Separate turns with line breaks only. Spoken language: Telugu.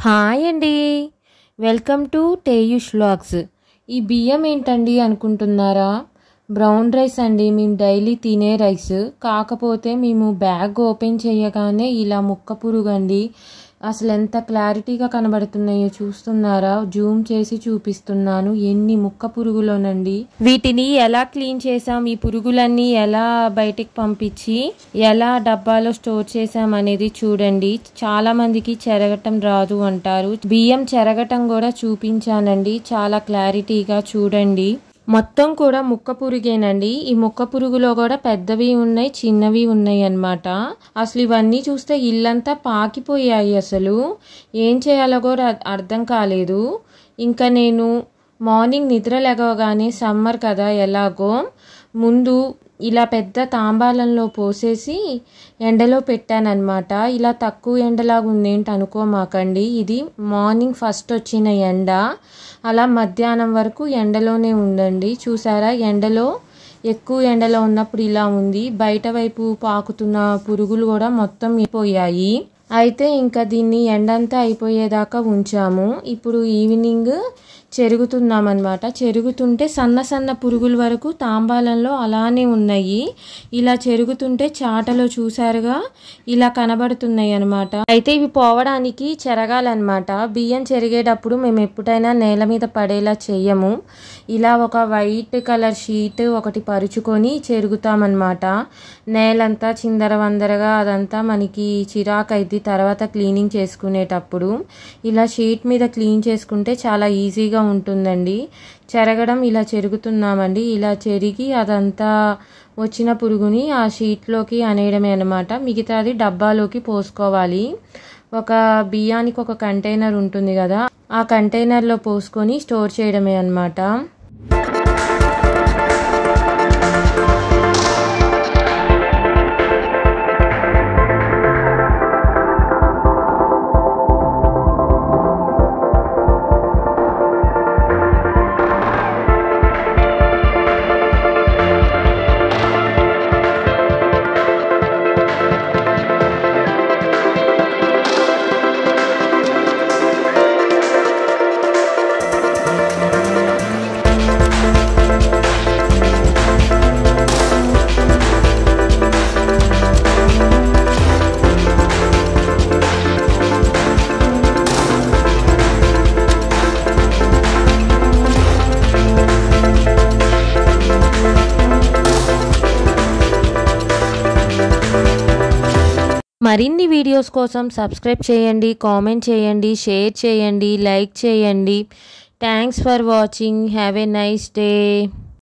హాయ్ అండి, వెల్కమ్ టు టేయుష్ వ్లాగ్స్. ఈ బియ్యం ఏంటండి అనుకుంటున్నారా? బ్రౌన్ రైస్ అండి, మేము డైలీ తినే రైస్. కాకపోతే మేము బ్యాగ్ ఓపెన్ చేయగానే ఇలా ముక్క పురుగండి. అసలు ఎంత క్లారిటీగా కనబడుతున్నాయో చూస్తున్నారా? జూమ్ చేసి చూపిస్తున్నాను. ఎన్ని ముక్క పురుగులోనండి. వీటిని ఎలా క్లీన్ చేసాం, ఈ పురుగులన్నీ ఎలా బయటికి పంపించి ఎలా డబ్బాలో స్టోర్ చేసాం అనేది చూడండి. చాలా మందికి చెరగటం రాదు అంటారు. బియ్యం చెరగటం కూడా చూపించానండి, చాలా క్లారిటీగా చూడండి. మొత్తం కూడా ముక్క పురుగేనండి. ఈ ముక్క పురుగులో కూడా పెద్దవి ఉన్నాయి, చిన్నవి ఉన్నాయి అన్నమాట. అసలు ఇవన్నీ చూస్తే ఇల్లంతా పాకిపోయాయి. అసలు ఏం చేయాలో కూడా అర్థం కాలేదు. ఇంకా నేను మార్నింగ్ నిద్ర లేవగానే, సమ్మర్ కదా ఎలాగో, ముందు ఇలా పెద్ద తాంబాలంలో పోసేసి ఎండలో పెట్టానన్నమాట. ఇలా తక్కువ ఎండలాగా ఉందేంటి అనుకోమాకండి. ఇది మార్నింగ్ ఫస్ట్ వచ్చిన ఎండ. అలా మధ్యాహ్నం వరకు ఎండలోనే ఉందండి. చూసారా, ఎండలో ఎక్కువ ఎండలో ఉన్నప్పుడు ఇలా ఉంది. బయట వైపు పాకుతున్న పురుగులు కూడా మొత్తం అయిపోయాయి. అయితే ఇంకా దీన్ని ఎండంతా అయిపోయేదాకా ఉంచాము. ఇప్పుడు ఈవినింగ్ చెరుగుతున్నామన్నమాట. చెరుగుతుంటే సన్న సన్న పురుగుల వరకు తాంబాలంలో అలానే ఉన్నాయి. ఇలా చెరుగుతుంటే చాటలో చూసారుగా ఇలా కనబడుతున్నాయి అన్నమాట. అయితే ఇవి పోవడానికి చెరగాలన్నమాట. బియ్యం చెరిగేటప్పుడు మేము ఎప్పుడైనా నేల మీద పడేలా చెయ్యము. ఇలా ఒక వైట్ కలర్ షీట్ ఒకటి పరుచుకొని చెరుగుతామన్నమాట. నేలంతా చిందరవందరగా అదంతా మనకి చిరాకు అయితే తర్వాత క్లీనింగ్ చేసుకునేటప్పుడు ఇలా షీట్ మీద క్లీన్ చేసుకుంటే చాలా ఈజీగా ఉంటుందండి. చెరగడం ఇలా చెరుగుతున్నామండి. ఇలా చెరిగి అదంతా వచ్చిన పురుగుని ఆ షీట్లోకి అనేయడమే అన్నమాట. మిగతాది డబ్బాలోకి పోసుకోవాలి. ఒక బియ్యానికి ఒక కంటైనర్ ఉంటుంది కదా, ఆ కంటైనర్లో పోసుకొని స్టోర్ చేయడమే అన్నమాట. మరిన్ని వీడియోస్ కోసం సబ్స్క్రైబ్ చేయండి, కామెంట్ చేయండి, షేర్ చేయండి, లైక్ చేయండి. Thanks for watching. Have a nice day.